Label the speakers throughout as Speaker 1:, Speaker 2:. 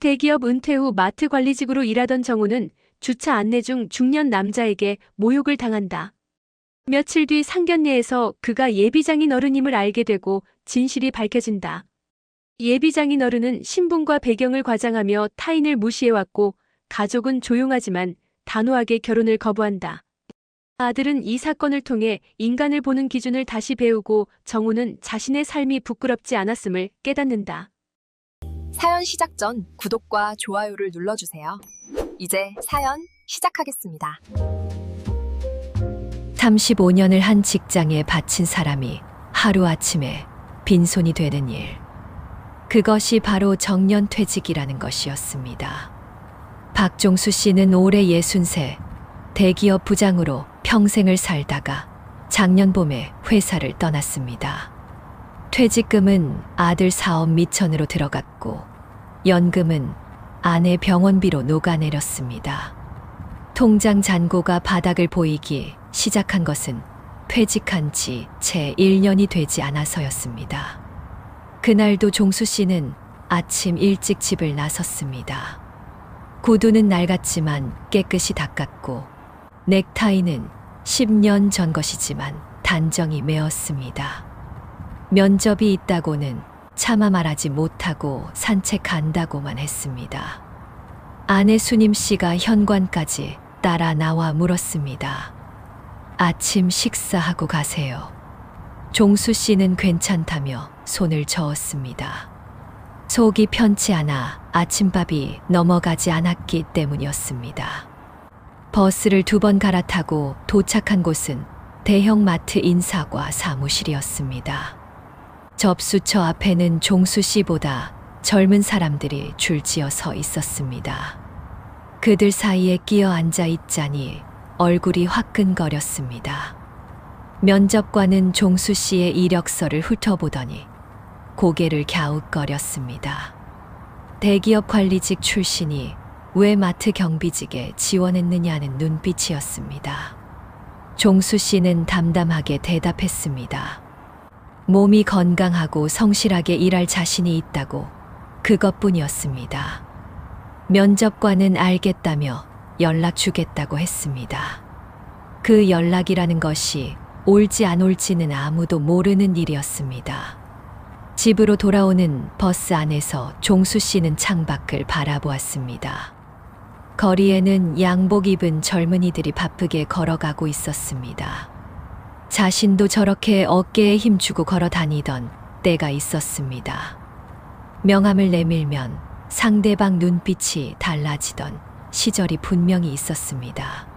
Speaker 1: 대기업 은퇴 후 마트 관리직으로 일하던 정우는 주차 안내 중 중년 남자에게 모욕을 당한다. 며칠 뒤 상견례에서 그가 예비장인 어른임을 알게 되고 진실이 밝혀진다. 예비장인 어른은 신분과 배경을 과장하며 타인을 무시해왔고 가족은 조용하지만 단호하게 결혼을 거부한다. 아들은 이 사건을 통해 인간을 보는 기준을 다시 배우고 정우는 자신의 삶이 부끄럽지 않았음을 깨닫는다.
Speaker 2: 사연 시작 전 구독과 좋아요를 눌러주세요. 이제 사연 시작하겠습니다.
Speaker 3: 35년을 한 직장에 바친 사람이 하루아침에 빈손이 되는 일. 그것이 바로 정년퇴직이라는 것이었습니다. 박종수 씨는 올해 63, 대기업 부장으로 평생을 살다가 작년 봄에 회사를 떠났습니다. 퇴직금은 아들 사업 미천으로 들어갔고 연금은 아내 병원비로 녹아내렸습니다. 통장 잔고가 바닥을 보이기 시작한 것은 퇴직한 지 채 1년이 되지 않아서였습니다. 그날도 종수 씨는 아침 일찍 집을 나섰습니다. 구두는 낡았지만 깨끗이 닦았고 넥타이는 10년 전 것이지만 단정히 매었습니다. 면접이 있다고는 차마 말하지 못하고 산책한다고만 했습니다. 아내 수님 씨가 현관까지 따라 나와 물었습니다. 아침 식사하고 가세요. 종수 씨는 괜찮다며 손을 저었습니다. 속이 편치 않아 아침밥이 넘어가지 않았기 때문이었습니다. 버스를 2번 갈아타고 도착한 곳은 대형마트 인사과 사무실이었습니다. 접수처 앞에는 종수 씨보다 젊은 사람들이 줄지어 서 있었습니다. 그들 사이에 끼어 앉아 있자니 얼굴이 화끈거렸습니다. 면접관은 종수 씨의 이력서를 훑어보더니 고개를 갸웃거렸습니다. 대기업 관리직 출신이 왜 마트 경비직에 지원했느냐는 눈빛이었습니다. 종수 씨는 담담하게 대답했습니다. 몸이 건강하고 성실하게 일할 자신이 있다고 그것뿐이었습니다. 면접관은 알겠다며 연락 주겠다고 했습니다. 그 연락이라는 것이 올지 안 올지는 아무도 모르는 일이었습니다. 집으로 돌아오는 버스 안에서 종수 씨는 창밖을 바라보았습니다. 거리에는 양복 입은 젊은이들이 바쁘게 걸어가고 있었습니다. 자신도 저렇게 어깨에 힘주고 걸어 다니던 때가 있었습니다. 명함을 내밀면 상대방 눈빛이 달라지던 시절이 분명히 있었습니다.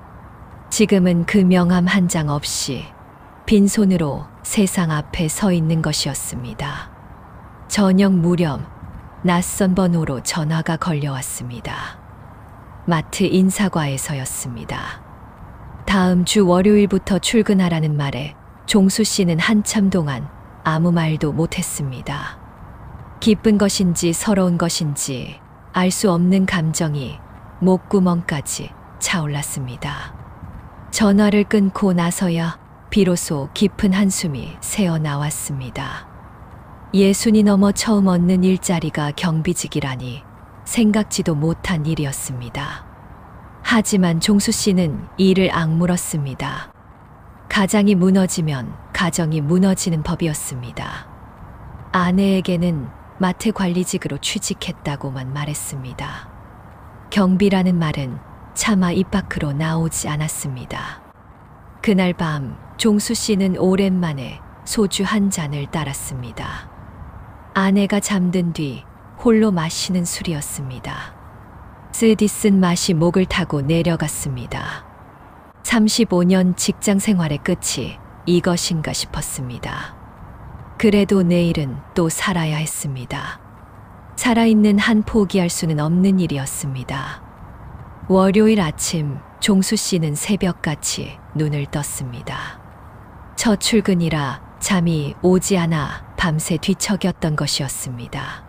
Speaker 3: 지금은 그 명함 한 장 없이 빈손으로 세상 앞에 서 있는 것이었습니다. 저녁 무렵 낯선 번호로 전화가 걸려왔습니다. 마트 인사과에서였습니다. 다음 주 월요일부터 출근하라는 말에 종수 씨는 한참 동안 아무 말도 못했습니다. 기쁜 것인지 서러운 것인지 알 수 없는 감정이 목구멍까지 차올랐습니다. 전화를 끊고 나서야 비로소 깊은 한숨이 새어 나왔습니다. 60이 넘어 처음 얻는 일자리가 경비직이라니 생각지도 못한 일이었습니다. 하지만 종수 씨는 이를 악물었습니다. 가장이 무너지면 가정이 무너지는 법이었습니다. 아내에게는 마트 관리직으로 취직했다고만 말했습니다. 경비라는 말은 차마 입 밖으로 나오지 않았습니다. 그날 밤 종수 씨는 오랜만에 소주 한 잔을 따랐습니다. 아내가 잠든 뒤 홀로 마시는 술이었습니다. 쓰디쓴 맛이 목을 타고 내려갔습니다. 35년 직장 생활의 끝이 이것인가 싶었습니다. 그래도 내일은 또 살아야 했습니다. 살아있는 한 포기할 수는 없는 일이었습니다. 월요일 아침 종수 씨는 새벽같이 눈을 떴습니다. 첫 출근이라 잠이 오지 않아 밤새 뒤척였던 것이었습니다.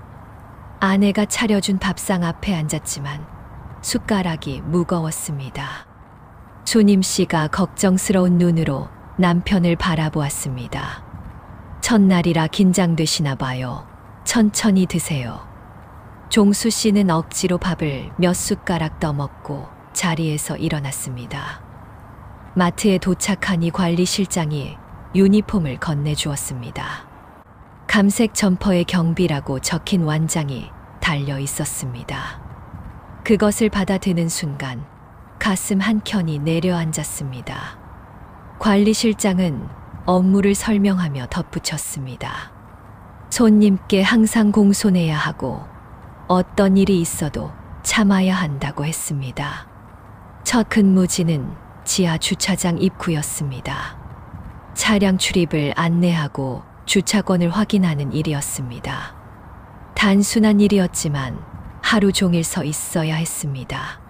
Speaker 3: 아내가 차려준 밥상 앞에 앉았지만 숟가락이 무거웠습니다. 수님 씨가 걱정스러운 눈으로 남편을 첫날이라 긴장되시나 봐요. 천천히 드세요. 종수 씨는 억지로 밥을 몇 숟가락 떠먹고 자리에서 일어났습니다. 마트에 도착하니 관리실장이 유니폼을 건네주었습니다. 감색 점퍼에 경비라고 적힌 완장이 달려 있었습니다. 그것을 받아드는 순간 가슴 한켠이 내려앉았습니다. 관리실장은 업무를 설명하며 덧붙였습니다. 손님께 항상 공손해야 하고 어떤 일이 있어도 참아야 한다고 했습니다. 첫 근무지는 지하 주차장 입구였습니다. 차량 출입을 안내하고 주차권을 확인하는 일이었습니다. 단순한 일이었지만 하루 종일 서 있어야 했습니다.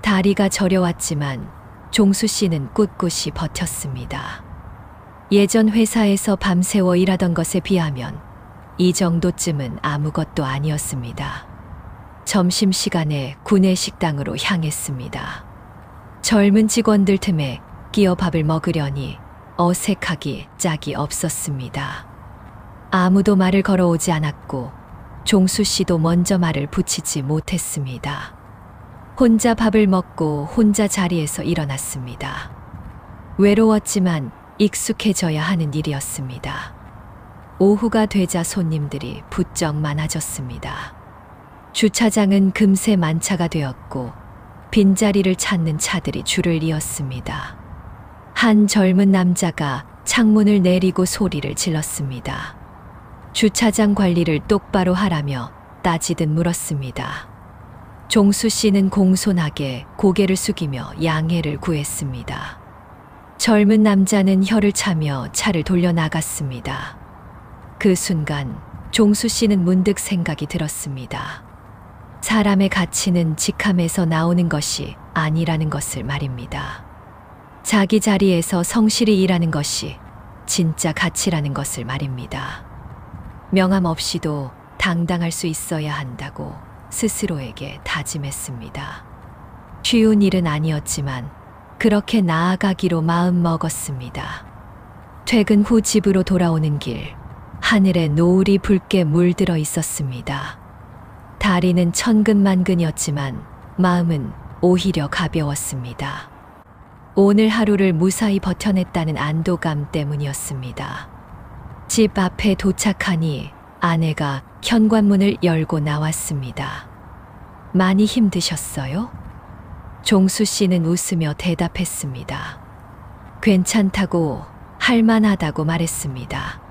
Speaker 3: 다리가 저려왔지만 종수 씨는 꿋꿋이 버텼습니다. 예전 회사에서 밤새워 일하던 것에 비하면 이 정도쯤은 아무것도 아니었습니다. 점심시간에 구내 식당으로 향했습니다. 젊은 직원들 틈에 끼어 밥을 먹으려니 어색하기 짝이 없었습니다. 아무도 말을 걸어오지 않았고 종수 씨도 먼저 말을 붙이지 못했습니다. 혼자 밥을 먹고 혼자 자리에서 일어났습니다. 외로웠지만 익숙해져야 하는 일이었습니다. 오후가 되자 손님들이 부쩍 많아졌습니다. 주차장은 금세 만차가 되었고 빈자리를 찾는 차들이 줄을 이었습니다. 한 젊은 남자가 창문을 내리고 소리를 질렀습니다. 주차장 관리를 똑바로 하라며 따지듯 물었습니다. 종수 씨는 공손하게 고개를 숙이며 양해를 구했습니다. 젊은 남자는 혀를 차며 차를 돌려나갔습니다. 그 순간 종수 씨는 문득 생각이 들었습니다. 사람의 가치는 직함에서 나오는 것이 아니라는 것을 말입니다. 자기 자리에서 성실히 일하는 것이 진짜 가치라는 것을 말입니다. 명함 없이도 당당할 수 있어야 한다고 스스로에게 다짐했습니다. 쉬운 일은 아니었지만 그렇게 나아가기로 마음 먹었습니다. 퇴근 후 집으로 돌아오는 길, 하늘에 노을이 붉게 물들어 있었습니다. 다리는 천근만근이었지만 마음은 오히려 가벼웠습니다. 오늘 하루를 무사히 버텨냈다는 안도감 때문이었습니다. 집 앞에 도착하니 아내가 현관문을 열고 나왔습니다. 많이 힘드셨어요? 종수 씨는 웃으며 대답했습니다. 괜찮다고, 할만하다고 말했습니다.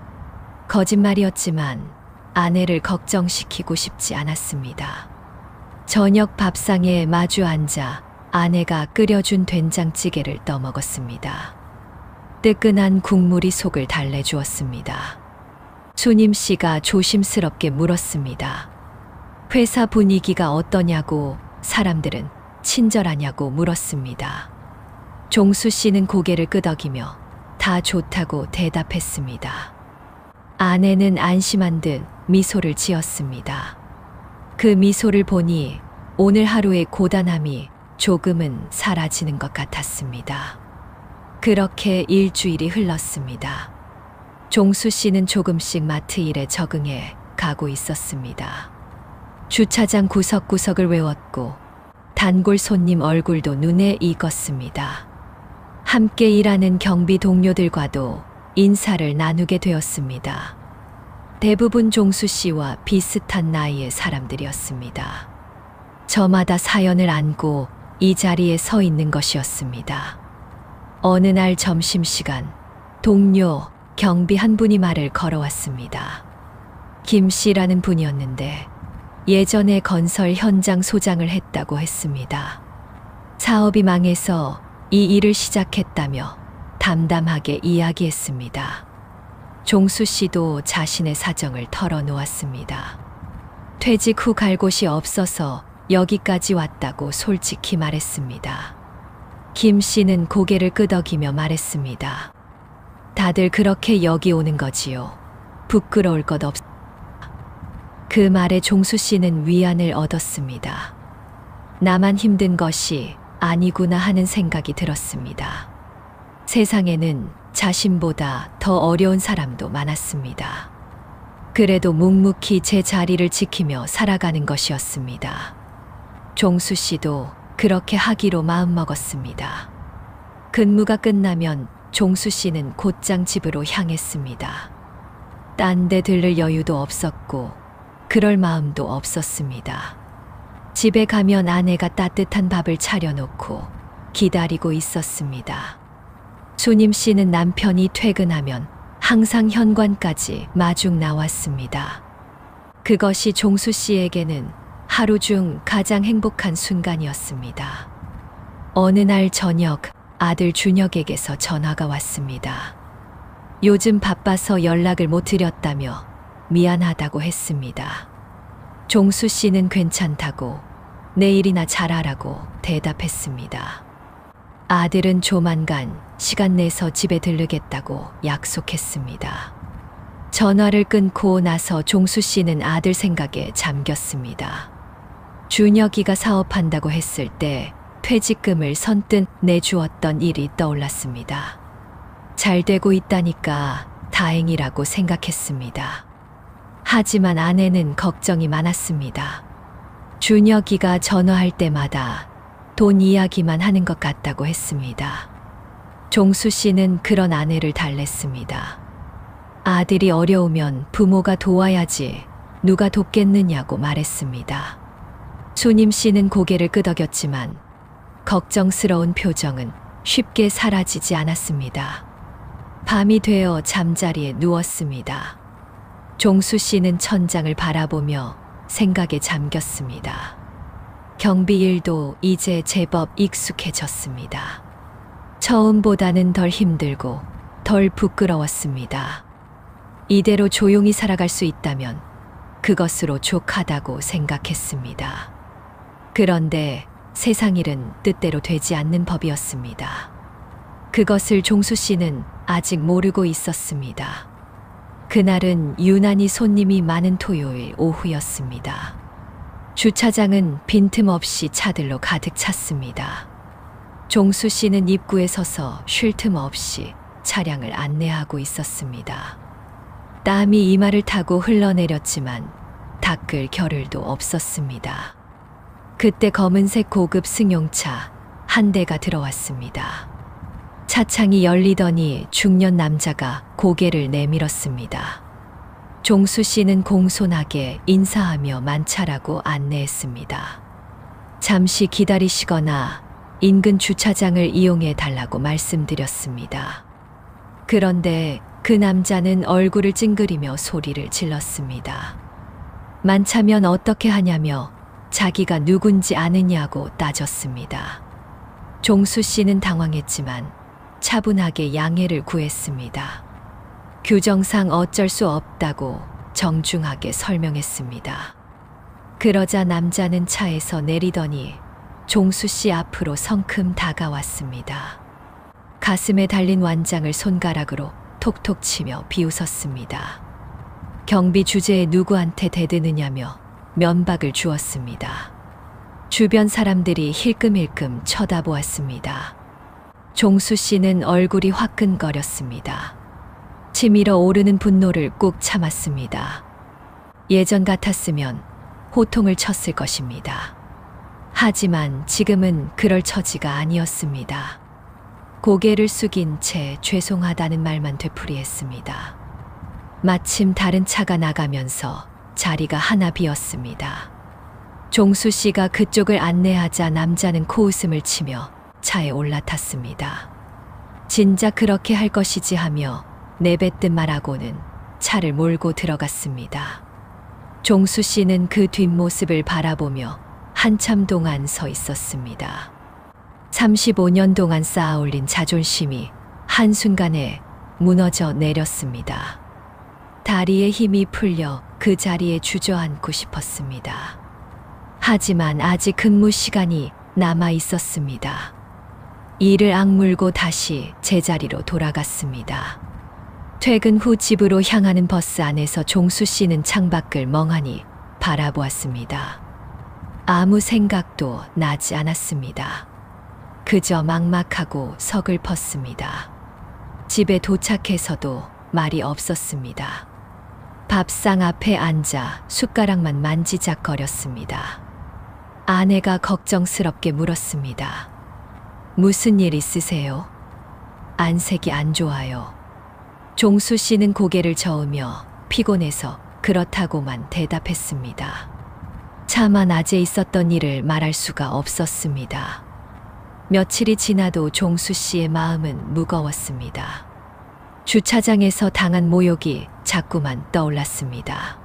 Speaker 3: 거짓말이었지만 아내를 걱정시키고 싶지 않았습니다. 저녁 밥상에 마주 앉아 아내가 끓여준 된장찌개를 떠먹었습니다. 뜨끈한 국물이 속을 달래주었습니다. 수님 씨가 조심스럽게 물었습니다. 회사 분위기가 어떠냐고, 사람들은 친절하냐고 물었습니다. 종수 씨는 고개를 끄덕이며 다 좋다고 대답했습니다. 아내는 안심한 듯 미소를 지었습니다. 그 미소를 보니 오늘 하루의 고단함이 조금은 사라지는 것 같았습니다. 그렇게 일주일이 흘렀습니다. 종수 씨는 조금씩 마트 일에 적응해 가고 있었습니다. 주차장 구석구석을 외웠고 단골 손님 얼굴도 눈에 익었습니다. 함께 일하는 경비 동료들과도 인사를 나누게 되었습니다. 대부분 종수 씨와 비슷한 나이의 사람들이었습니다. 저마다 사연을 안고 이 자리에 서 있는 것이었습니다. 어느 날 점심시간, 동료 경비 한 분이 말을 걸어왔습니다. 김 씨라는 분이었는데 예전에 건설 현장 소장을 했다고 했습니다. 사업이 망해서 이 일을 시작했다며 담담하게 이야기했습니다. 종수 씨도 자신의 사정을 털어놓았습니다. 퇴직 후 갈 곳이 없어서 여기까지 왔다고 솔직히 말했습니다. 김 씨는 고개를 끄덕이며 말했습니다. 다들 그렇게 여기 오는 거지요. 부끄러울 것 없. 그 말에 종수 씨는 위안을 얻었습니다. 나만 힘든 것이 아니구나 하는 생각이 들었습니다. 세상에는 자신보다 더 어려운 사람도 많았습니다. 그래도 묵묵히 제 자리를 지키며 살아가는 것이었습니다. 종수 씨도 그렇게 하기로 마음먹었습니다. 근무가 끝나면 종수 씨는 곧장 집으로 향했습니다. 딴 데 들를 여유도 없었고 그럴 마음도 없었습니다. 집에 가면 아내가 따뜻한 밥을 차려놓고 기다리고 있었습니다. 수님 씨는 남편이 퇴근하면 항상 현관까지 마중 나왔습니다. 그것이 종수 씨에게는 하루 중 가장 행복한 순간이었습니다. 어느 날 저녁 아들 준혁에게서 전화가 왔습니다. 요즘 바빠서 연락을 못 드렸다며 미안하다고 했습니다. 종수 씨는 괜찮다고 내일이나 잘하라고 대답했습니다. 아들은 조만간 시간 내서 집에 들르겠다고 약속했습니다. 전화를 끊고 나서 종수 씨는 아들 생각에 잠겼습니다. 준혁이가 사업한다고 했을 때 퇴직금을 선뜻 내주었던 일이 떠올랐습니다. 잘 되고 있다니까 다행이라고 생각했습니다. 하지만 아내는 걱정이 많았습니다. 준혁이가 전화할 때마다 돈 이야기만 하는 것 같다고 했습니다. 종수 씨는 그런 아내를 달랬습니다. 아들이 어려우면 부모가 도와야지 누가 돕겠느냐고 말했습니다. 수님 씨는 고개를 끄덕였지만 걱정스러운 표정은 쉽게 사라지지 않았습니다. 밤이 되어 잠자리에 누웠습니다. 종수 씨는 천장을 바라보며 생각에 잠겼습니다. 경비 일도 이제 제법 익숙해졌습니다. 처음보다는 덜 힘들고 덜 부끄러웠습니다. 이대로 조용히 살아갈 수 있다면 그것으로 족하다고 생각했습니다. 그런데 세상 일은 뜻대로 되지 않는 법이었습니다. 그것을 종수 씨는 아직 모르고 있었습니다. 그날은 유난히 손님이 많은 토요일 오후였습니다. 주차장은 빈틈없이 차들로 가득 찼습니다. 종수 씨는 입구에 서서 쉴 틈 없이 차량을 안내하고 있었습니다. 땀이 이마를 타고 흘러내렸지만 닦을 겨를도 없었습니다. 그때 검은색 고급 승용차 한 대가 들어왔습니다. 차창이 열리더니 중년 남자가 고개를 내밀었습니다. 종수 씨는 공손하게 인사하며 만차라고 안내했습니다. 잠시 기다리시거나 인근 주차장을 이용해 달라고 말씀드렸습니다. 그런데 그 남자는 얼굴을 찡그리며 소리를 질렀습니다. 만차면 어떻게 하냐며 자기가 누군지 아느냐고 따졌습니다. 종수 씨는 당황했지만 차분하게 양해를 구했습니다. 규정상 어쩔 수 없다고 정중하게 설명했습니다. 그러자 남자는 차에서 내리더니 종수 씨 앞으로 성큼 다가왔습니다. 가슴에 달린 완장을 손가락으로 톡톡 치며 비웃었습니다. 경비 주제에 누구한테 대드느냐며 면박을 주었습니다. 주변 사람들이 힐끔힐끔 쳐다보았습니다. 종수 씨는 얼굴이 화끈거렸습니다. 치밀어 오르는 분노를 꾹 참았습니다. 예전 같았으면 호통을 쳤을 것입니다. 하지만 지금은 그럴 처지가 아니었습니다. 고개를 숙인 채 죄송하다는 말만 되풀이했습니다. 마침 다른 차가 나가면서 자리가 하나 비었습니다. 종수 씨가 그쪽을 안내하자 남자는 코웃음을 치며 차에 올라탔습니다. 진작 그렇게 할 것이지 하며 내뱉은 말하고는 차를 몰고 들어갔습니다. 종수 씨는 그 뒷모습을 바라보며 한참 동안 서 있었습니다. 35년 동안 쌓아올린 자존심이 한순간에 무너져 내렸습니다. 다리에 힘이 풀려 그 자리에 주저앉고 싶었습니다. 하지만 아직 근무 시간이 남아 있었습니다. 이를 악물고 다시 제자리로 돌아갔습니다. 퇴근 후 집으로 향하는 버스 안에서 종수 씨는 창밖을 멍하니 바라보았습니다. 아무 생각도 나지 않았습니다. 그저 막막하고 서글펐습니다. 집에 도착해서도 말이 없었습니다. 밥상 앞에 앉아 숟가락만 만지작거렸습니다. 아내가 걱정스럽게 물었습니다. 무슨 일 있으세요? 안색이 안 좋아요. 종수 씨는 고개를 저으며 피곤해서 그렇다고만 대답했습니다. 차마 낮에 있었던 일을 말할 수가 없었습니다. 며칠이 지나도 종수 씨의 마음은 무거웠습니다. 주차장에서 당한 모욕이 자꾸만 떠올랐습니다.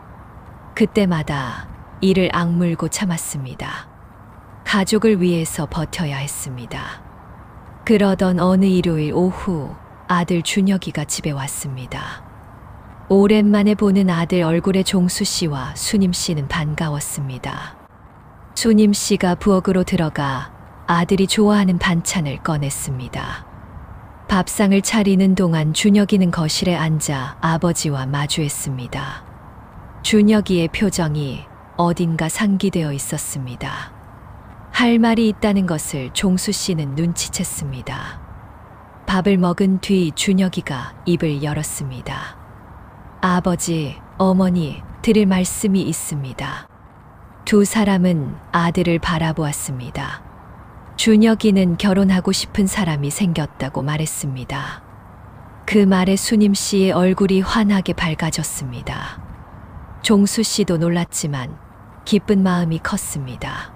Speaker 3: 그때마다 이를 악물고 참았습니다. 가족을 위해서 버텨야 했습니다. 그러던 어느 일요일 오후 아들 준혁이가 집에 왔습니다. 오랜만에 보는 아들 얼굴에 종수 씨와 수님 씨는 반가웠습니다. 수님 씨가 부엌으로 들어가 아들이 좋아하는 반찬을 꺼냈습니다. 밥상을 차리는 동안 준혁이는 거실에 앉아 아버지와 마주했습니다. 준혁이의 표정이 어딘가 상기되어 있었습니다. 할 말이 있다는 것을 종수 씨는 눈치챘습니다. 밥을 먹은 뒤 준혁이가 입을 열었습니다. 아버지, 어머니, 드릴 말씀이 있습니다. 두 사람은 아들을 바라보았습니다. 준혁이는 결혼하고 싶은 사람이 생겼다고 말했습니다. 그 말에 수님 씨의 얼굴이 환하게 밝아졌습니다. 종수 씨도 놀랐지만 기쁜 마음이 컸습니다.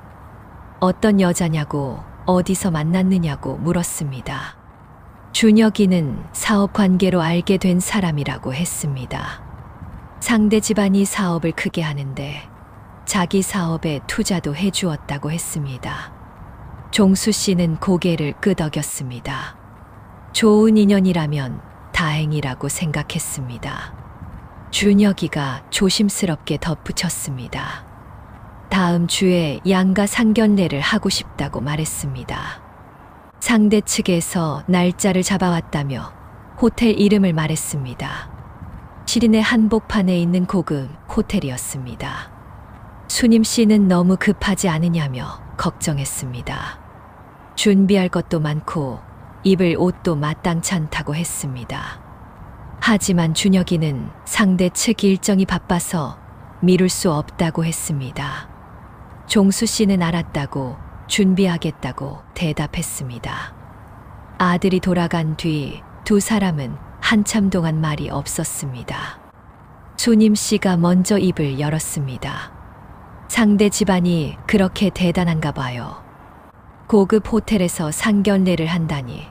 Speaker 3: 어떤 여자냐고 어디서 만났느냐고 물었습니다. 준혁이는 사업 관계로 알게 된 사람이라고 했습니다. 상대 집안이 사업을 크게 하는데 자기 사업에 투자도 해주었다고 했습니다. 종수 씨는 고개를 끄덕였습니다. 좋은 인연이라면 다행이라고 생각했습니다. 준혁이가 조심스럽게 덧붙였습니다. 다음 주에 양가 상견례를 하고 싶다고 말했습니다. 상대 측에서 날짜를 잡아왔다며 호텔 이름을 말했습니다. 시린의 한복판에 있는 고급 호텔이었습니다. 수님 씨는 너무 급하지 않으냐며 걱정했습니다. 준비할 것도 많고 입을 옷도 마땅치 않다고 했습니다. 하지만 준혁이는 상대 측 일정이 바빠서 미룰 수 없다고 했습니다. 종수 씨는 알았다고 준비하겠다고 대답했습니다. 아들이 돌아간 뒤 두 사람은 한참 동안 말이 없었습니다. 수님 씨가 먼저 입을 열었습니다. 상대 집안이 그렇게 대단한가 봐요. 고급 호텔에서 상견례를 한다니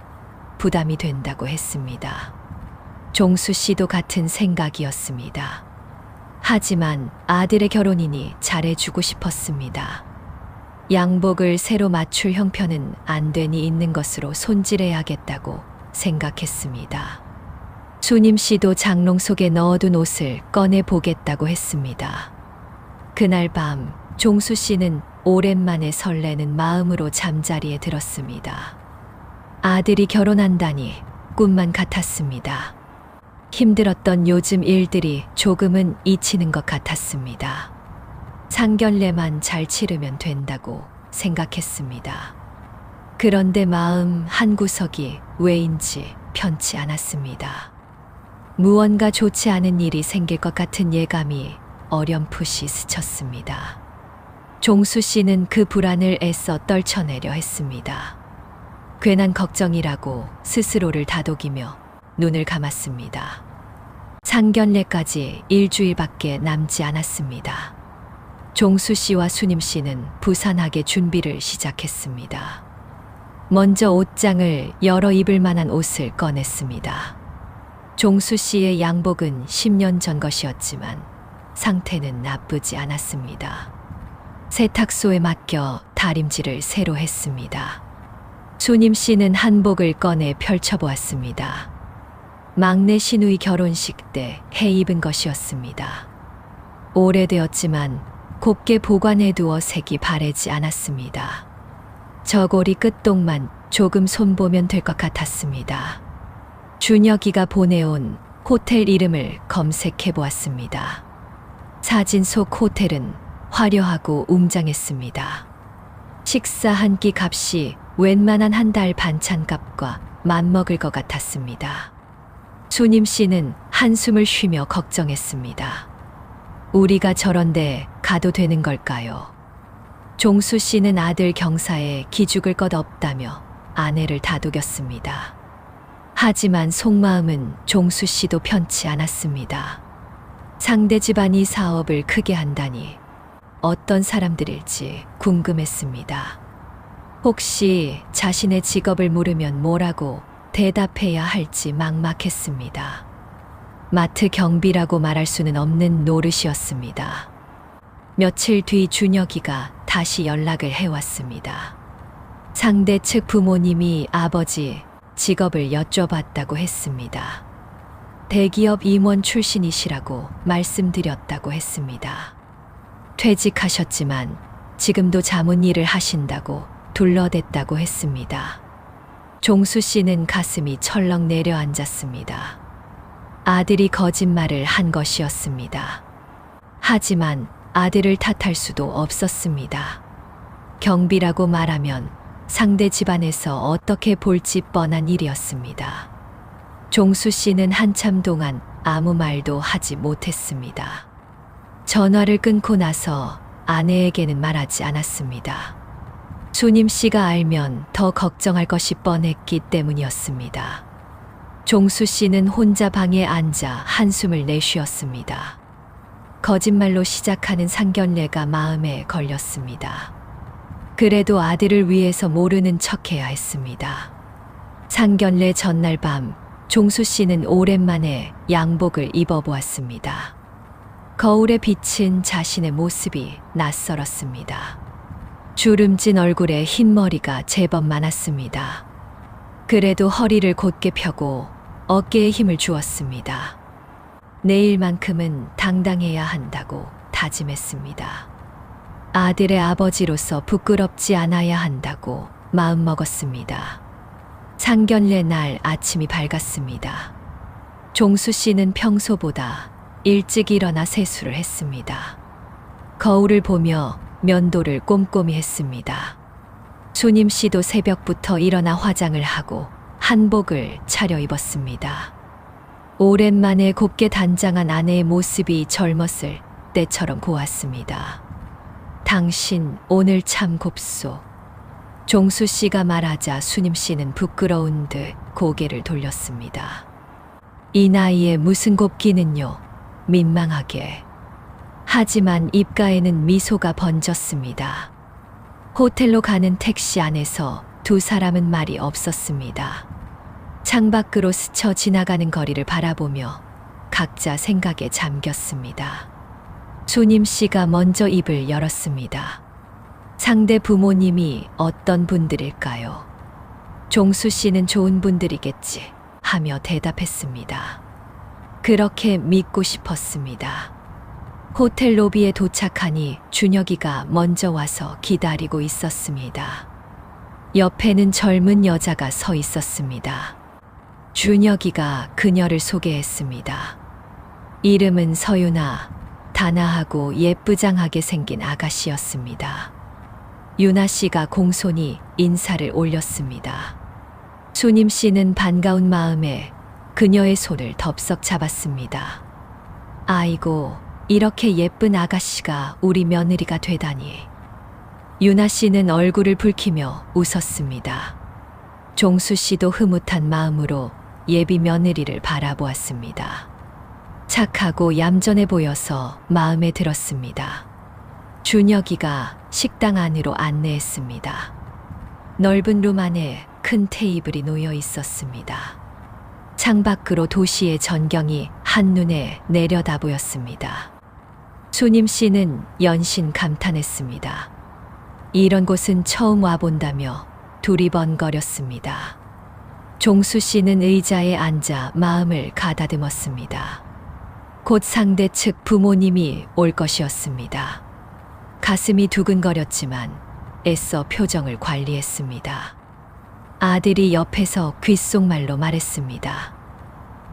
Speaker 3: 부담이 된다고 했습니다. 종수 씨도 같은 생각이었습니다. 하지만 아들의 결혼이니 잘해주고 싶었습니다. 양복을 새로 맞출 형편은 안 되니 있는 것으로 손질해야겠다고 생각했습니다. 수님 씨도 장롱 속에 넣어둔 옷을 꺼내 보겠다고 했습니다. 그날 밤 종수 씨는 오랜만에 설레는 마음으로 잠자리에 들었습니다. 아들이 결혼한다니 꿈만 같았습니다. 힘들었던 요즘 일들이 조금은 잊히는 것 같았습니다. 상견례만 잘 치르면 된다고 생각했습니다. 그런데 마음 한구석이 왜인지 편치 않았습니다. 무언가 좋지 않은 일이 생길 것 같은 예감이 어렴풋이 스쳤습니다. 종수 씨는 그 불안을 애써 떨쳐내려 했습니다. 괜한 걱정이라고 스스로를 다독이며 눈을 감았습니다. 상견례까지 일주일밖에 남지 않았습니다. 종수 씨와 수님 씨는 부산하게 준비를 시작했습니다. 먼저 옷장을 열어 입을 만한 옷을 꺼냈습니다. 종수 씨의 양복은 10년 전 것이었지만 상태는 나쁘지 않았습니다. 세탁소에 맡겨 다림질을 새로 했습니다. 수님 씨는 한복을 꺼내 펼쳐보았습니다. 막내 시누이 결혼식 때 해 입은 것이었습니다. 오래되었지만 곱게 보관해두어 색이 바래지 않았습니다. 저고리 끝동만 조금 손보면 될 것 같았습니다. 준혁이가 보내온 호텔 이름을 검색해 보았습니다. 사진 속 호텔은 화려하고 웅장했습니다. 식사 한 끼 값이 웬만한 한 달 반찬값과 맞먹을 것 같았습니다. 수님 씨는 한숨을 쉬며 걱정했습니다. 우리가 저런데 가도 되는 걸까요? 종수 씨는 아들 경사에 기죽을 것 없다며 아내를 다독였습니다. 하지만 속마음은 종수 씨도 편치 않았습니다. 상대 집안이 사업을 크게 한다니 어떤 사람들일지 궁금했습니다. 혹시 자신의 직업을 물으면 뭐라고 대답해야 할지 막막했습니다. 마트 경비라고 말할 수는 없는 노릇이었습니다. 며칠 뒤 준혁이가 다시 연락을 해왔습니다. 상대 측 부모님이 아버지 직업을 여쭤봤다고 했습니다. 대기업 임원 출신이시라고 말씀드렸다고 했습니다. 퇴직하셨지만 지금도 자문 일을 하신다고 둘러댔다고 했습니다. 종수 씨는 가슴이 철렁 내려앉았습니다. 아들이 거짓말을 한 것이었습니다. 하지만 아들을 탓할 수도 없었습니다. 경비라고 말하면 상대 집안에서 어떻게 볼지 뻔한 일이었습니다. 종수 씨는 한참 동안 아무 말도 하지 못했습니다. 전화를 끊고 나서 아내에게는 말하지 않았습니다. 수님 씨가 알면 더 걱정할 것이 뻔했기 때문이었습니다. 종수 씨는 혼자 방에 앉아 한숨을 내쉬었습니다. 거짓말로 시작하는 상견례가 마음에 걸렸습니다. 그래도 아들을 위해서 모르는 척해야 했습니다. 상견례 전날 밤 종수 씨는 오랜만에 양복을 입어보았습니다. 거울에 비친 자신의 모습이 낯설었습니다. 주름진 얼굴에 흰 머리가 제법 많았습니다. 그래도 허리를 곧게 펴고 어깨에 힘을 주었습니다. 내일만큼은 당당해야 한다고 다짐했습니다. 아들의 아버지로서 부끄럽지 않아야 한다고 마음먹었습니다. 상견례 날 아침이 밝았습니다. 종수 씨는 평소보다 일찍 일어나 세수를 했습니다. 거울을 보며 면도를 꼼꼼히 했습니다. 수님 씨도 새벽부터 일어나 화장을 하고 한복을 차려입었습니다. 오랜만에 곱게 단장한 아내의 모습이 젊었을 때처럼 고왔습니다. 당신 오늘 참 곱소. 종수 씨가 말하자 수님 씨는 부끄러운 듯 고개를 돌렸습니다. 이 나이에 무슨 곱기는요. 민망하게. 하지만 입가에는 미소가 번졌습니다. 호텔로 가는 택시 안에서 두 사람은 말이 없었습니다. 창밖으로 스쳐 지나가는 거리를 바라보며 각자 생각에 잠겼습니다. 수님 씨가 먼저 입을 열었습니다. 상대 부모님이 어떤 분들일까요? 종수 씨는 좋은 분들이겠지 하며 대답했습니다. 그렇게 믿고 싶었습니다. 호텔 로비에 도착하니 준혁이가 먼저 와서 기다리고 있었습니다. 옆에는 젊은 여자가 서 있었습니다. 준혁이가 그녀를 소개했습니다. 이름은 서유나, 단아하고 예쁘장하게 생긴 아가씨였습니다. 유나 씨가 공손히 인사를 올렸습니다. 수님 씨는 반가운 마음에 그녀의 손을 덥석 잡았습니다. 아이고, 이렇게 예쁜 아가씨가 우리 며느리가 되다니. 유나 씨는 얼굴을 붉히며 웃었습니다. 종수 씨도 흐뭇한 마음으로 예비 며느리를 바라보았습니다. 착하고 얌전해 보여서 마음에 들었습니다. 준혁이가 식당 안으로 안내했습니다. 넓은 룸 안에 큰 테이블이 놓여 있었습니다. 창밖으로 도시의 전경이 한눈에 내려다 보였습니다. 수님 씨는 연신 감탄했습니다. 이런 곳은 처음 와본다며 두리번거렸습니다. 종수 씨는 의자에 앉아 마음을 가다듬었습니다. 곧 상대 측 부모님이 올 것이었습니다. 가슴이 두근거렸지만 애써 표정을 관리했습니다. 아들이 옆에서 귓속말로 말했습니다.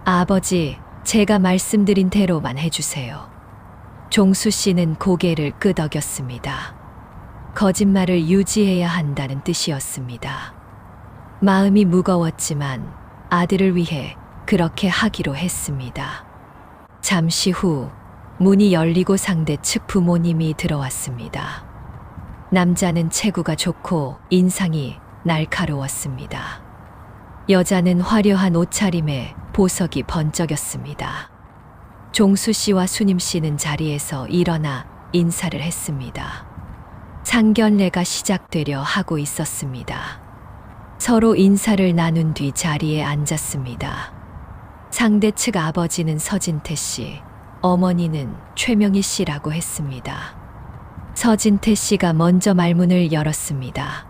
Speaker 3: 아버지, 제가 말씀드린 대로만 해주세요. 종수 씨는 고개를 끄덕였습니다. 거짓말을 유지해야 한다는 뜻이었습니다. 마음이 무거웠지만 아들을 위해 그렇게 하기로 했습니다. 잠시 후 문이 열리고 상대 측 부모님이 들어왔습니다. 남자는 체구가 좋고 인상이 날카로웠습니다. 여자는 화려한 옷차림에 보석이 번쩍였습니다. 종수 씨와 수님 씨는 자리에서 일어나 인사를 했습니다. 상견례가 시작되려 하고 있었습니다. 서로 인사를 나눈 뒤 자리에 앉았습니다. 상대 측 아버지는 서진태 씨, 어머니는 최명희 씨라고 했습니다. 서진태 씨가 먼저 말문을 열었습니다.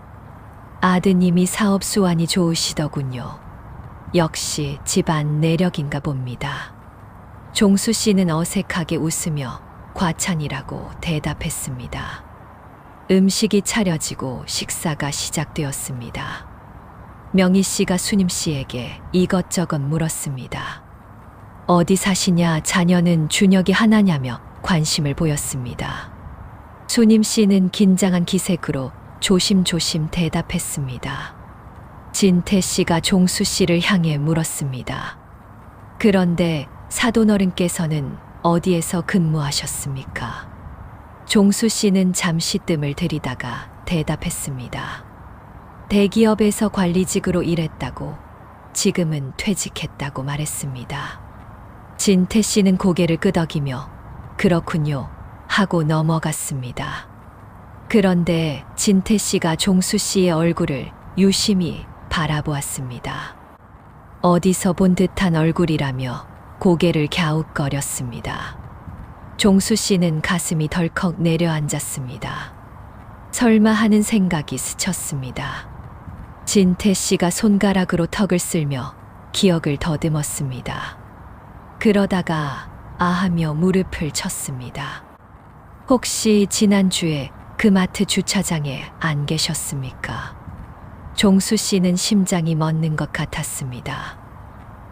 Speaker 3: 아드님이 사업 수완이 좋으시더군요. 역시 집안 내력인가 봅니다. 종수 씨는 어색하게 웃으며 과찬이라고 대답했습니다. 음식이 차려지고 식사가 시작되었습니다. 명희 씨가 수님 씨에게 이것저것 물었습니다. 어디 사시냐, 자녀는 준혁이 하나냐며 관심을 보였습니다. 수님 씨는 긴장한 기색으로 조심조심 대답했습니다. 진태 씨가 종수 씨를 향해 물었습니다. 그런데 사돈어른께서는 어디에서 근무하셨습니까? 종수 씨는 잠시 뜸을 들이다가 대답했습니다. 대기업에서 관리직으로 일했다고, 지금은 퇴직했다고 말했습니다. 진태 씨는 고개를 끄덕이며 그렇군요 하고 넘어갔습니다. 그런데 진태 씨가 종수 씨의 얼굴을 유심히 바라보았습니다. 어디서 본 듯한 얼굴이라며 고개를 갸웃거렸습니다. 종수 씨는 가슴이 덜컥 내려앉았습니다. 설마 하는 생각이 스쳤습니다. 진태 씨가 손가락으로 턱을 쓸며 기억을 더듬었습니다. 그러다가 아하며 무릎을 쳤습니다. 혹시 지난주에 그 마트 주차장에 안 계셨습니까? 종수 씨는 심장이 멎는 것 같았습니다.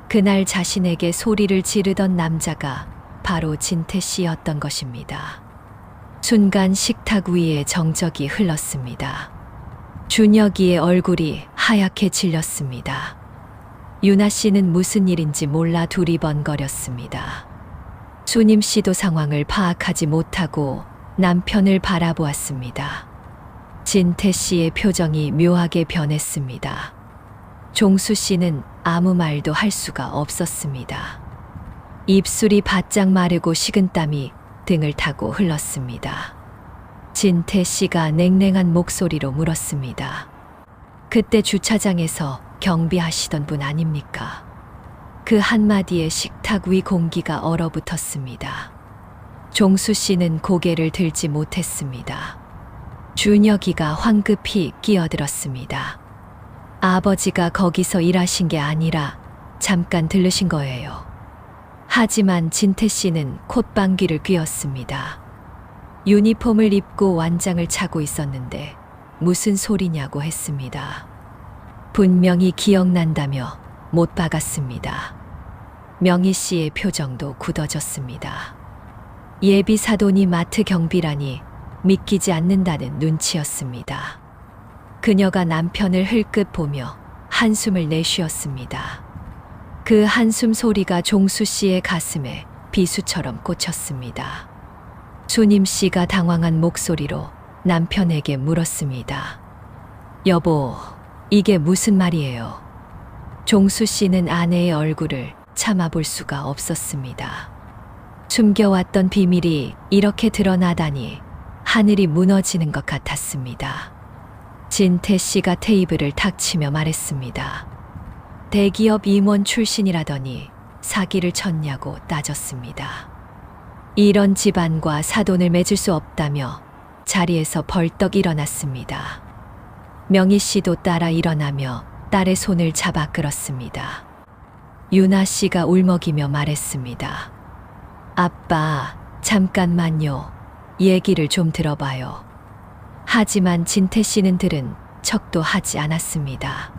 Speaker 3: 그날 자신에게 소리를 지르던 남자가 바로 진태 씨였던 것입니다. 순간 식탁 위에 정적이 흘렀습니다. 준혁이의 얼굴이 하얗게 질렸습니다. 유나 씨는 무슨 일인지 몰라 두리번거렸습니다. 수님 씨도 상황을 파악하지 못하고 남편을 바라보았습니다. 진태 씨의 표정이 묘하게 변했습니다. 종수 씨는 아무 말도 할 수가 없었습니다. 입술이 바짝 마르고 식은땀이 등을 타고 흘렀습니다. 진태 씨가 냉랭한 목소리로 물었습니다. 그때 주차장에서 경비하시던 분 아닙니까? 그 한마디에 식탁 위 공기가 얼어붙었습니다. 종수 씨는 고개를 들지 못했습니다. 준혁이가 황급히 끼어들었습니다. 아버지가 거기서 일하신 게 아니라 잠깐 들르신 거예요. 하지만 진태 씨는 콧방귀를 뀌었습니다. 유니폼을 입고 완장을 차고 있었는데 무슨 소리냐고 했습니다. 분명히 기억난다며 못 박았습니다. 명희 씨의 표정도 굳어졌습니다. 예비 사돈이 마트 경비라니 믿기지 않는다는 눈치였습니다. 그녀가 남편을 흘끗 보며 한숨을 내쉬었습니다. 그 한숨 소리가 종수 씨의 가슴에 비수처럼 꽂혔습니다. 수님 씨가 당황한 목소리로 남편에게 물었습니다. 여보, 이게 무슨 말이에요? 종수 씨는 아내의 얼굴을 참아볼 수가 없었습니다. 숨겨왔던 비밀이 이렇게 드러나다니 하늘이 무너지는 것 같았습니다. 진태 씨가 테이블을 탁 치며 말했습니다. 대기업 임원 출신이라더니 사기를 쳤냐고 따졌습니다. 이런 집안과 사돈을 맺을 수 없다며 자리에서 벌떡 일어났습니다. 명희 씨도 따라 일어나며 딸의 손을 잡아 끌었습니다. 유나 씨가 울먹이며 말했습니다. 아빠, 잠깐만요. 얘기를 좀 들어봐요. 하지만 진태 씨는 들은 척도 하지 않았습니다.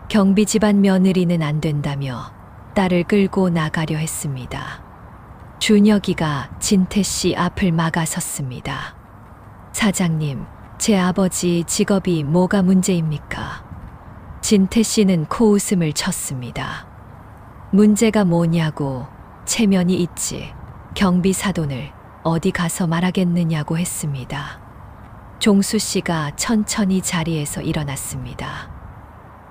Speaker 3: 경비 집안 며느리는 안 된다며 딸을 끌고 나가려 했습니다. 준혁이가 진태 씨 앞을 막아섰습니다. 사장님, 제 아버지 직업이 뭐가 문제입니까? 진태 씨는 코웃음을 쳤습니다. 문제가 뭐냐고, 체면이 있지. 경비 사돈을 어디 가서 말하겠느냐고 했습니다. 종수 씨가 천천히 자리에서 일어났습니다.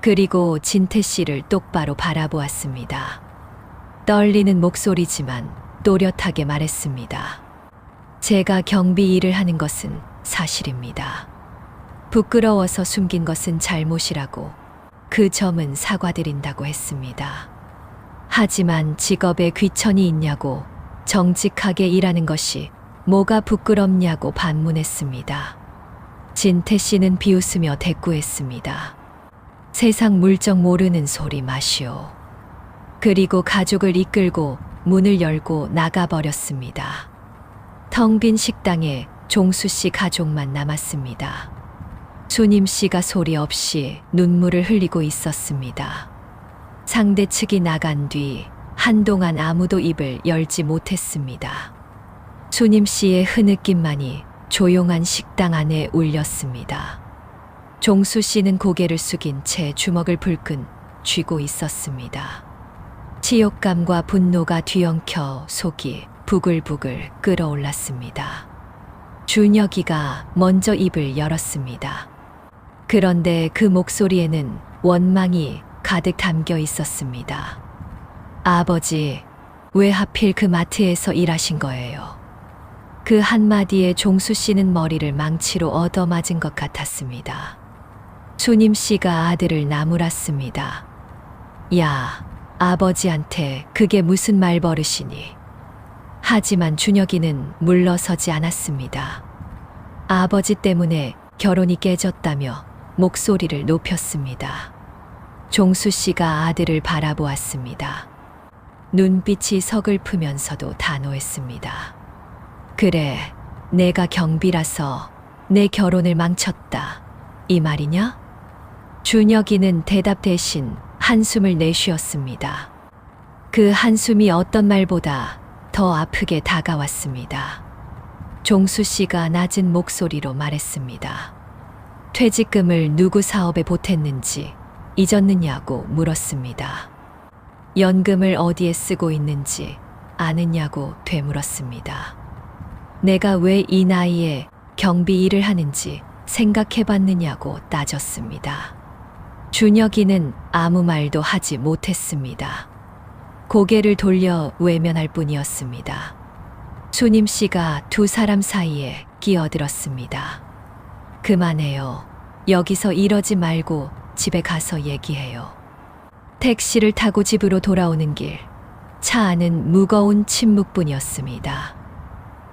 Speaker 3: 그리고 진태 씨를 똑바로 바라보았습니다. 떨리는 목소리지만 또렷하게 말했습니다. 제가 경비 일을 하는 것은 사실입니다. 부끄러워서 숨긴 것은 잘못이라고 그 점은 사과드린다고 했습니다. 하지만 직업에 귀천이 있냐고 정직하게 일하는 것이 뭐가 부끄럽냐고 반문했습니다. 진태 씨는 비웃으며 대꾸했습니다. 세상 물정 모르는 소리 마시오. 그리고 가족을 이끌고 문을 열고 나가버렸습니다. 텅 빈 식당에 종수 씨 가족만 남았습니다. 수님 씨가 소리 없이 눈물을 흘리고 있었습니다. 상대 측이 나간 뒤 한동안 아무도 입을 열지 못했습니다. 수님 씨의 흐느낌만이 조용한 식당 안에 울렸습니다. 종수 씨는 고개를 숙인 채 주먹을 불끈 쥐고 있었습니다. 치욕감과 분노가 뒤엉켜 속이 부글부글 끓어올랐습니다. 준혁이가 먼저 입을 열었습니다. 그런데 그 목소리에는 원망이 가득 담겨 있었습니다. 아버지, 왜 하필 그 마트에서 일하신 거예요? 그 한마디에 종수 씨는 머리를 망치로 얻어맞은 것 같았습니다. 수님 씨가 아들을 나무랐습니다. 야, 아버지한테 그게 무슨 말버릇이니? 하지만 준혁이는 물러서지 않았습니다. 아버지 때문에 결혼이 깨졌다며 목소리를 높였습니다. 종수 씨가 아들을 바라보았습니다. 눈빛이 서글프면서도 단호했습니다. 그래, 내가 경비라서 내 결혼을 망쳤다. 이 말이냐? 준혁이는 대답 대신 한숨을 내쉬었습니다. 그 한숨이 어떤 말보다 더 아프게 다가왔습니다. 종수 씨가 낮은 목소리로 말했습니다. 퇴직금을 누구 사업에 보탰는지 잊었느냐고 물었습니다. 연금을 어디에 쓰고 있는지 아느냐고 되물었습니다. 내가 왜 이 나이에 경비 일을 하는지 생각해 봤느냐고 따졌습니다. 준혁이는 아무 말도 하지 못했습니다. 고개를 돌려 외면할 뿐이었습니다. 수님 씨가 두 사람 사이에 끼어들었습니다. 그만해요. 여기서 이러지 말고 집에 가서 얘기해요. 택시를 타고 집으로 돌아오는 길, 차 안은 무거운 침묵뿐이었습니다.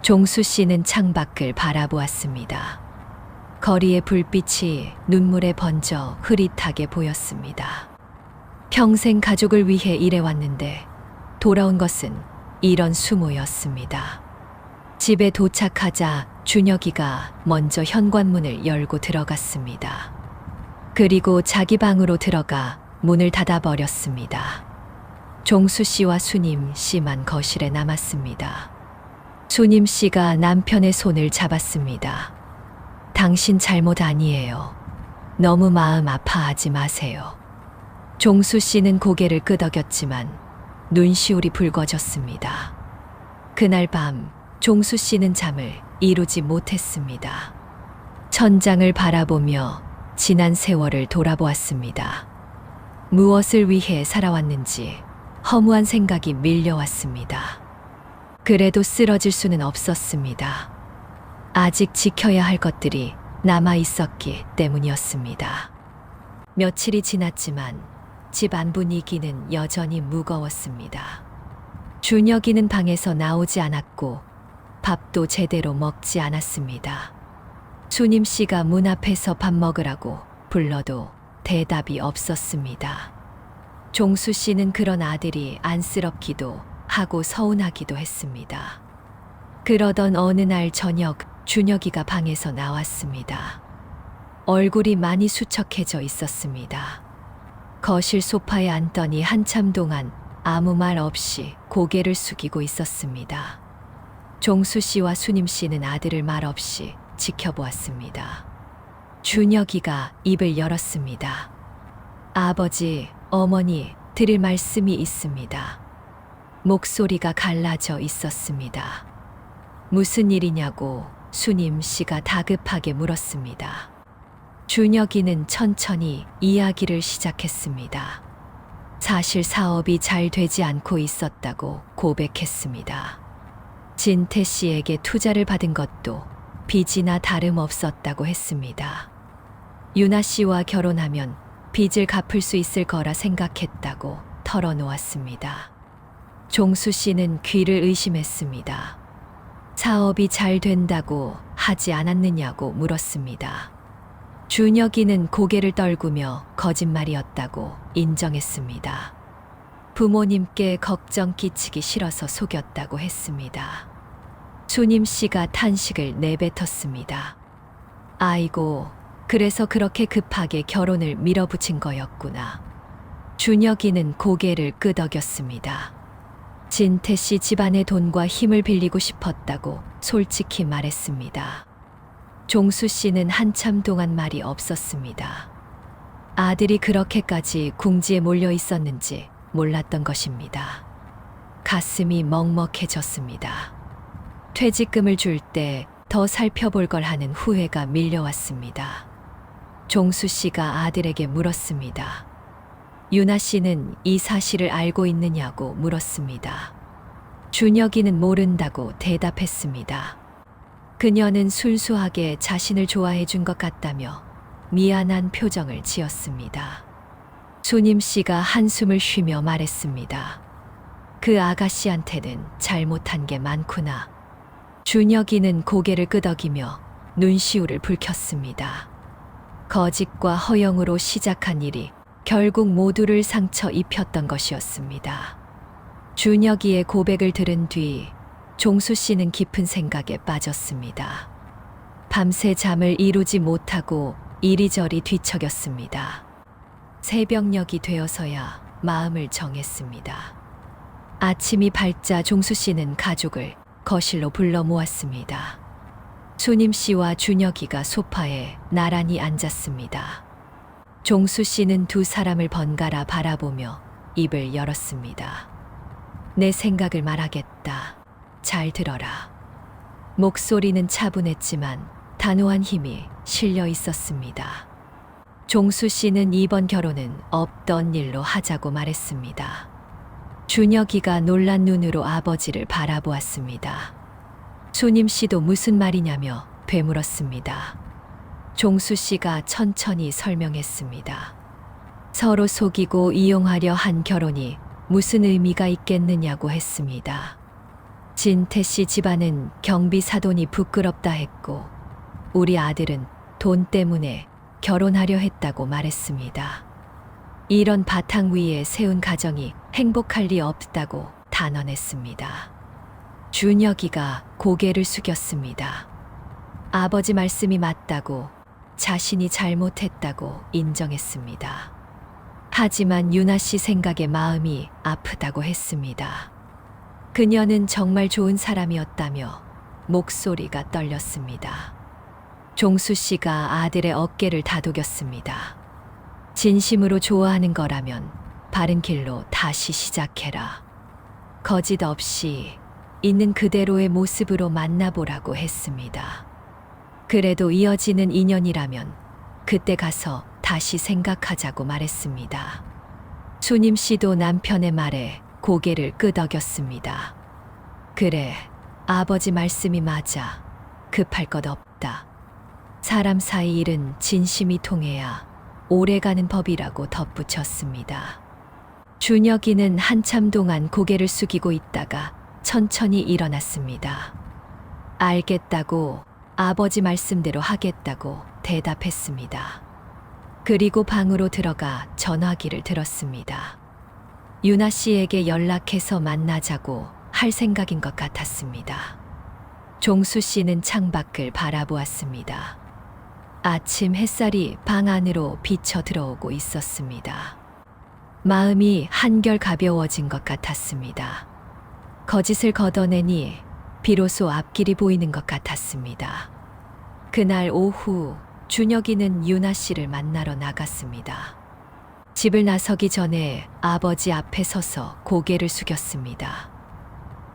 Speaker 3: 종수 씨는 창밖을 바라보았습니다. 거리의 불빛이 눈물에 번져 흐릿하게 보였습니다. 평생 가족을 위해 일해왔는데 돌아온 것은 이런 수모였습니다. 집에 도착하자 준혁이가 먼저 현관문을 열고 들어갔습니다. 그리고 자기 방으로 들어가 문을 닫아버렸습니다. 종수 씨와 수님 씨만 거실에 남았습니다. 수님 씨가 남편의 손을 잡았습니다. 당신 잘못 아니에요. 너무 마음 아파하지 마세요. 종수 씨는 고개를 끄덕였지만 눈시울이 붉어졌습니다. 그날 밤 종수 씨는 잠을 이루지 못했습니다. 천장을 바라보며 지난 세월을 돌아보았습니다. 무엇을 위해 살아왔는지 허무한 생각이 밀려왔습니다. 그래도 쓰러질 수는 없었습니다. 아직 지켜야 할 것들이 남아 있었기 때문이었습니다. 며칠이 지났지만 집안 분위기는 여전히 무거웠습니다. 준혁이는 방에서 나오지 않았고 밥도 제대로 먹지 않았습니다. 수님 씨가 문 앞에서 밥 먹으라고 불러도 대답이 없었습니다. 종수 씨는 그런 아들이 안쓰럽기도 하고 서운하기도 했습니다. 그러던 어느 날 저녁 준혁이가 방에서 나왔습니다. 얼굴이 많이 수척해져 있었습니다. 거실 소파에 앉더니 한참 동안 아무 말 없이 고개를 숙이고 있었습니다. 종수 씨와 수님 씨는 아들을 말없이 지켜보았습니다. 준혁이가 입을 열었습니다. 아버지, 어머니, 드릴 말씀이 있습니다. 목소리가 갈라져 있었습니다. 무슨 일이냐고 수님 씨가 다급하게 물었습니다. 준혁이는 천천히 이야기를 시작했습니다. 사실 사업이 잘 되지 않고 있었다고 고백했습니다. 진태 씨에게 투자를 받은 것도 빚이나 다름없었다고 했습니다. 유나 씨와 결혼하면 빚을 갚을 수 있을 거라 생각했다고 털어놓았습니다. 종수 씨는 귀를 의심했습니다. 사업이 잘 된다고 하지 않았느냐고 물었습니다. 준혁이는 고개를 떨구며 거짓말이었다고 인정했습니다. 부모님께 걱정 끼치기 싫어서 속였다고 했습니다. 수님 씨가 탄식을 내뱉었습니다. 아이고, 그래서 그렇게 급하게 결혼을 밀어붙인 거였구나. 준혁이는 고개를 끄덕였습니다. 진태 씨 집안의 돈과 힘을 빌리고 싶었다고 솔직히 말했습니다. 종수 씨는 한참 동안 말이 없었습니다. 아들이 그렇게까지 궁지에 몰려 있었는지 몰랐던 것입니다. 가슴이 먹먹해졌습니다. 퇴직금을 줄 때 더 살펴볼 걸 하는 후회가 밀려왔습니다. 종수 씨가 아들에게 물었습니다. 유나 씨는 이 사실을 알고 있느냐고 물었습니다. 준혁이는 모른다고 대답했습니다. 그녀는 순수하게 자신을 좋아해 준 것 같다며 미안한 표정을 지었습니다. 수님 씨가 한숨을 쉬며 말했습니다. 그 아가씨한테는 잘못한 게 많구나. 준혁이는 고개를 끄덕이며 눈시울을 붉혔습니다. 거짓과 허영으로 시작한 일이 결국 모두를 상처 입혔던 것이었습니다. 준혁이의 고백을 들은 뒤 종수 씨는 깊은 생각에 빠졌습니다. 밤새 잠을 이루지 못하고 이리저리 뒤척였습니다. 새벽녘이 되어서야 마음을 정했습니다. 아침이 밝자 종수 씨는 가족을 거실로 불러 모았습니다. 수님 씨와 준혁이가 소파에 나란히 앉았습니다. 종수 씨는 두 사람을 번갈아 바라보며 입을 열었습니다. 내 생각을 말하겠다. 잘 들어라. 목소리는 차분했지만 단호한 힘이 실려 있었습니다. 종수 씨는 이번 결혼은 없던 일로 하자고 말했습니다. 준혁이가 놀란 눈으로 아버지를 바라보았습니다. 수님 씨도 무슨 말이냐며 되물었습니다. 종수 씨가 천천히 설명했습니다. 서로 속이고 이용하려 한 결혼이 무슨 의미가 있겠느냐고 했습니다. 진태 씨 집안은 경비 사돈이 부끄럽다 했고 우리 아들은 돈 때문에 결혼하려 했다고 말했습니다. 이런 바탕 위에 세운 가정이 행복할 리 없다고 단언했습니다. 준혁이가 고개를 숙였습니다. 아버지 말씀이 맞다고 자신이 잘못했다고 인정했습니다. 하지만 유나 씨 생각에 마음이 아프다고 했습니다. 그녀는 정말 좋은 사람이었다며 목소리가 떨렸습니다. 종수 씨가 아들의 어깨를 다독였습니다. 진심으로 좋아하는 거라면 바른 길로 다시 시작해라. 거짓 없이 있는 그대로의 모습으로 만나보라고 했습니다. 그래도 이어지는 인연이라면 그때 가서 다시 생각하자고 말했습니다. 수님 씨도 남편의 말에 고개를 끄덕였습니다. 그래, 아버지 말씀이 맞아. 급할 것 없다. 사람 사이 일은 진심이 통해야 오래가는 법이라고 덧붙였습니다. 준혁이는 한참 동안 고개를 숙이고 있다가 천천히 일어났습니다. 알겠다고, 아버지 말씀대로 하겠다고 대답했습니다. 그리고 방으로 들어가 전화기를 들었습니다. 유나 씨에게 연락해서 만나자고 할 생각인 것 같았습니다. 종수 씨는 창밖을 바라보았습니다. 아침 햇살이 방 안으로 비쳐 들어오고 있었습니다. 마음이 한결 가벼워진 것 같았습니다. 거짓을 걷어내니 비로소 앞길이 보이는 것 같았습니다. 그날 오후 준혁이는 유나 씨를 만나러 나갔습니다. 집을 나서기 전에 아버지 앞에 서서 고개를 숙였습니다.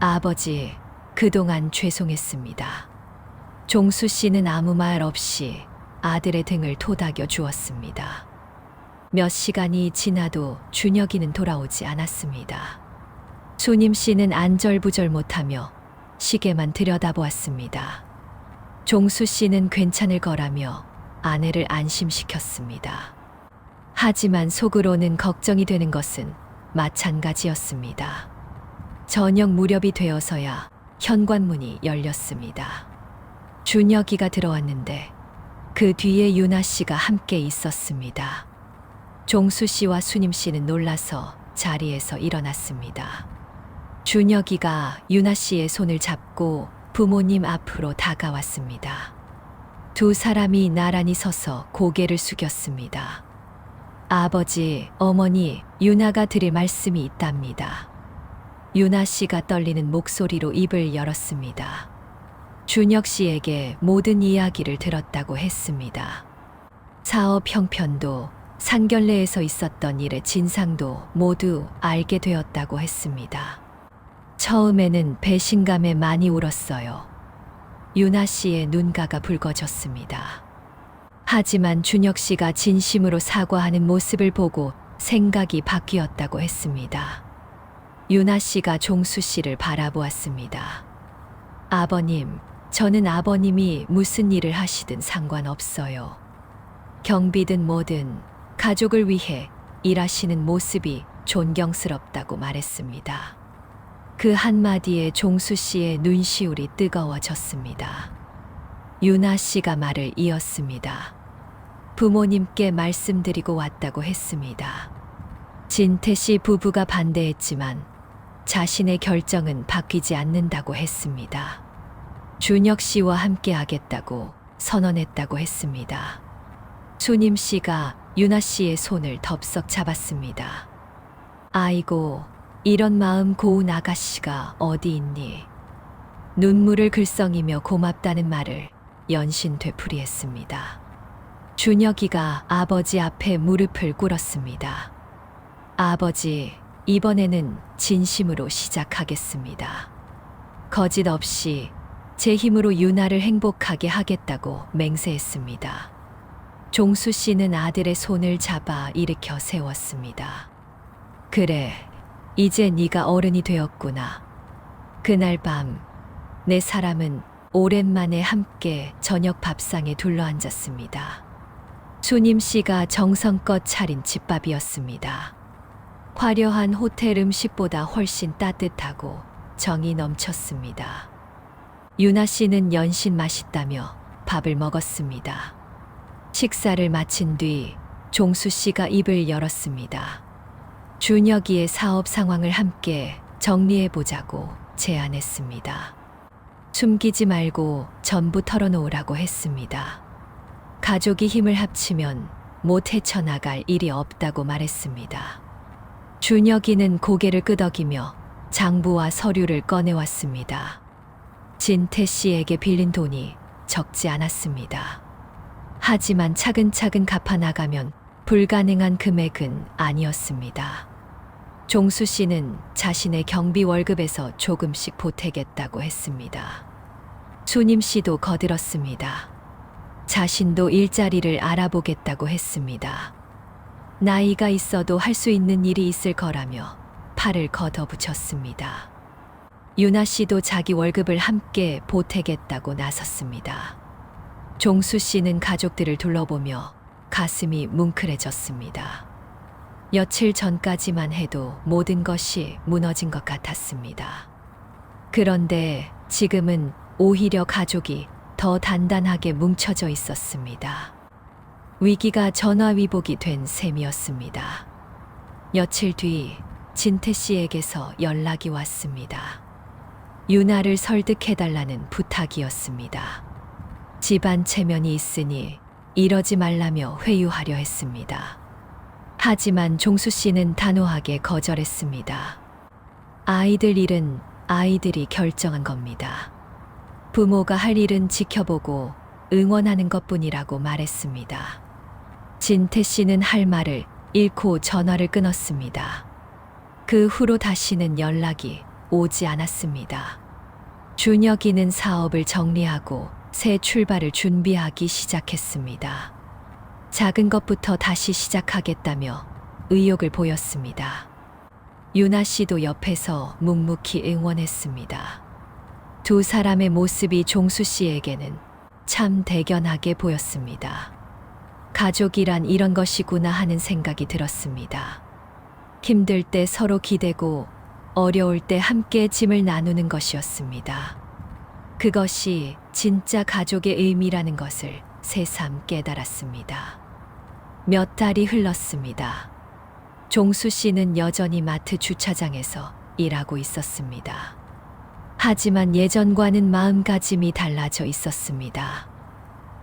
Speaker 3: 아버지, 그동안 죄송했습니다. 종수 씨는 아무 말 없이 아들의 등을 토닥여 주었습니다. 몇 시간이 지나도 준혁이는 돌아오지 않았습니다. 수님 씨는 안절부절 못하며 시계만 들여다보았습니다. 종수 씨는 괜찮을 거라며 아내를 안심시켰습니다. 하지만 속으로는 걱정이 되는 것은 마찬가지였습니다. 저녁 무렵이 되어서야 현관문이 열렸습니다. 준혁이가 들어왔는데 그 뒤에 유나 씨가 함께 있었습니다. 종수 씨와 수님 씨는 놀라서 자리에서 일어났습니다. 준혁이가 유나 씨의 손을 잡고 부모님 앞으로 다가왔습니다. 두 사람이 나란히 서서 고개를 숙였습니다. 아버지, 어머니, 유나가 드릴 말씀이 있답니다. 유나 씨가 떨리는 목소리로 입을 열었습니다. 준혁 씨에게 모든 이야기를 들었다고 했습니다. 사업 형편도 상견례에서 있었던 일의 진상도 모두 알게 되었다고 했습니다. 처음에는 배신감에 많이 울었어요. 유나 씨의 눈가가 붉어졌습니다. 하지만 준혁 씨가 진심으로 사과하는 모습을 보고 생각이 바뀌었다고 했습니다. 유나 씨가 종수 씨를 바라보았습니다. 아버님, 저는 아버님이 무슨 일을 하시든 상관없어요. 경비든 뭐든 가족을 위해 일하시는 모습이 존경스럽다고 말했습니다. 그 한마디에 종수 씨의 눈시울이 뜨거워졌습니다. 유나 씨가 말을 이었습니다. 부모님께 말씀드리고 왔다고 했습니다. 진태 씨 부부가 반대했지만 자신의 결정은 바뀌지 않는다고 했습니다. 준혁 씨와 함께 하겠다고 선언했다고 했습니다. 수님 씨가 유나 씨의 손을 덥석 잡았습니다. 아이고, 이런 마음 고운 아가씨가 어디 있니? 눈물을 글썽이며 고맙다는 말을 연신 되풀이했습니다. 준혁이가 아버지 앞에 무릎을 꿇었습니다. 아버지, 이번에는 진심으로 시작하겠습니다. 거짓 없이 제 힘으로 유나를 행복하게 하겠다고 맹세했습니다. 종수 씨는 아들의 손을 잡아 일으켜 세웠습니다. 그래, 이제 네가 어른이 되었구나. 그날 밤, 네 사람은 오랜만에 함께 저녁 밥상에 둘러앉았습니다. 수님 씨가 정성껏 차린 집밥이었습니다. 화려한 호텔 음식보다 훨씬 따뜻하고 정이 넘쳤습니다. 유나 씨는 연신 맛있다며 밥을 먹었습니다. 식사를 마친 뒤 종수 씨가 입을 열었습니다. 준혁이의 사업 상황을 함께 정리해보자고 제안했습니다. 숨기지 말고 전부 털어놓으라고 했습니다. 가족이 힘을 합치면 못 헤쳐나갈 일이 없다고 말했습니다. 준혁이는 고개를 끄덕이며 장부와 서류를 꺼내왔습니다. 진태 씨에게 빌린 돈이 적지 않았습니다. 하지만 차근차근 갚아나가면 불가능한 금액은 아니었습니다. 종수 씨는 자신의 경비 월급에서 조금씩 보태겠다고 했습니다. 수님 씨도 거들었습니다. 자신도 일자리를 알아보겠다고 했습니다. 나이가 있어도 할 수 있는 일이 있을 거라며 팔을 걷어붙였습니다. 유나 씨도 자기 월급을 함께 보태겠다고 나섰습니다. 종수 씨는 가족들을 둘러보며 가슴이 뭉클해졌습니다. 며칠 전까지만 해도 모든 것이 무너진 것 같았습니다. 그런데 지금은 오히려 가족이 더 단단하게 뭉쳐져 있었습니다. 위기가 전화위복이 된 셈이었습니다. 며칠 뒤 진태 씨에게서 연락이 왔습니다. 유나를 설득해달라는 부탁이었습니다. 집안 체면이 있으니 이러지 말라며 회유하려 했습니다. 하지만 종수 씨는 단호하게 거절했습니다. 아이들 일은 아이들이 결정한 겁니다. 부모가 할 일은 지켜보고 응원하는 것뿐이라고 말했습니다. 진태 씨는 할 말을 잃고 전화를 끊었습니다. 그 후로 다시는 연락이 오지 않았습니다. 준혁이는 사업을 정리하고 새 출발을 준비하기 시작했습니다. 작은 것부터 다시 시작하겠다며 의욕을 보였습니다. 유나 씨도 옆에서 묵묵히 응원했습니다. 두 사람의 모습이 종수 씨에게는 참 대견하게 보였습니다. 가족이란 이런 것이구나 하는 생각이 들었습니다. 힘들 때 서로 기대고 어려울 때 함께 짐을 나누는 것이었습니다. 그것이 진짜 가족의 의미라는 것을 새삼 깨달았습니다. 몇 달이 흘렀습니다. 종수 씨는 여전히 마트 주차장에서 일하고 있었습니다. 하지만 예전과는 마음가짐이 달라져 있었습니다.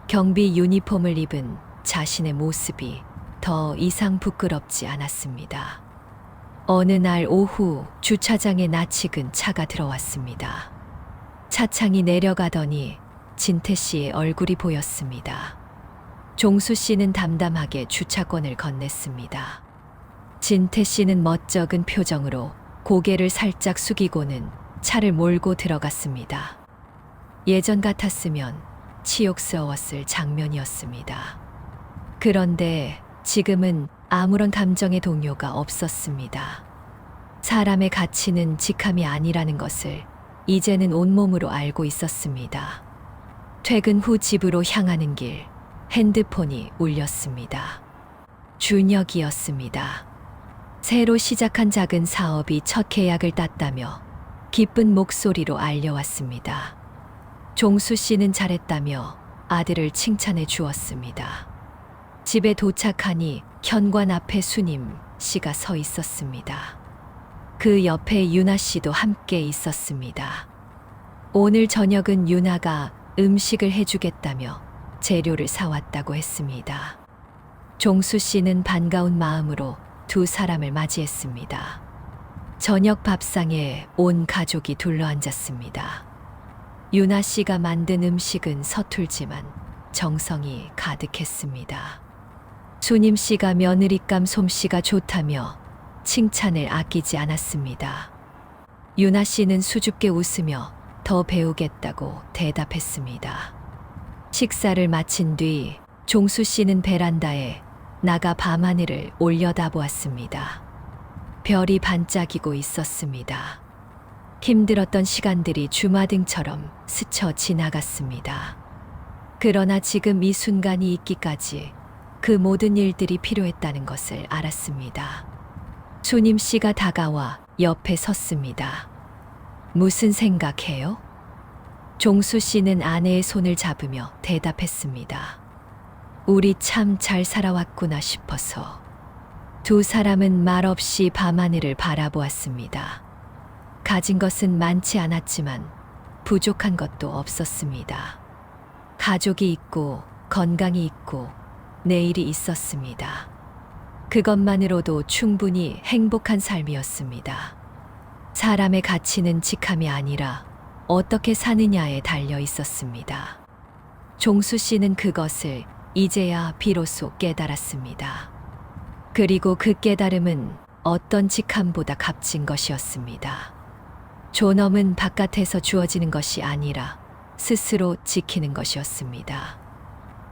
Speaker 3: 경비 유니폼을 입은 자신의 모습이 더 이상 부끄럽지 않았습니다. 어느 날 오후 주차장에 낯익은 차가 들어왔습니다. 차창이 내려가더니 진태 씨의 얼굴이 보였습니다. 종수 씨는 담담하게 주차권을 건넸습니다. 진태 씨는 멋쩍은 표정으로 고개를 살짝 숙이고는 차를 몰고 들어갔습니다. 예전 같았으면 치욕스러웠을 장면이었습니다. 그런데 지금은 아무런 감정의 동요가 없었습니다. 사람의 가치는 직함이 아니라는 것을 이제는 온몸으로 알고 있었습니다. 퇴근 후 집으로 향하는 길, 핸드폰이 울렸습니다. 준혁이었습니다. 새로 시작한 작은 사업이 첫 계약을 땄다며 기쁜 목소리로 알려왔습니다. 종수 씨는 잘했다며 아들을 칭찬해 주었습니다. 집에 도착하니 현관 앞에 수님 씨가 서 있었습니다. 그 옆에 유나 씨도 함께 있었습니다. 오늘 저녁은 유나가 음식을 해주겠다며 재료를 사왔다고 했습니다. 종수 씨는 반가운 마음으로 두 사람을 맞이했습니다. 저녁 밥상에 온 가족이 둘러앉았습니다. 유나 씨가 만든 음식은 서툴지만 정성이 가득했습니다. 수님 씨가 며느리감 솜씨가 좋다며 칭찬을 아끼지 않았습니다. 유나 씨는 수줍게 웃으며 더 배우겠다고 대답했습니다. 식사를 마친 뒤 종수 씨는 베란다에 나가 밤하늘을 올려다보았습니다. 별이 반짝이고 있었습니다. 힘들었던 시간들이 주마등처럼 스쳐 지나갔습니다. 그러나 지금 이 순간이 있기까지 그 모든 일들이 필요했다는 것을 알았습니다. 수님 씨가 다가와 옆에 섰습니다. 무슨 생각해요? 종수 씨는 아내의 손을 잡으며 대답했습니다. 우리 참 잘 살아왔구나 싶어서. 두 사람은 말없이 밤하늘을 바라보았습니다. 가진 것은 많지 않았지만 부족한 것도 없었습니다. 가족이 있고 건강이 있고 내일이 있었습니다. 그것만으로도 충분히 행복한 삶이었습니다. 사람의 가치는 직함이 아니라 어떻게 사느냐에 달려 있었습니다. 종수 씨는 그것을 이제야 비로소 깨달았습니다. 그리고 그 깨달음은 어떤 직함보다 값진 것이었습니다. 존엄은 바깥에서 주어지는 것이 아니라 스스로 지키는 것이었습니다.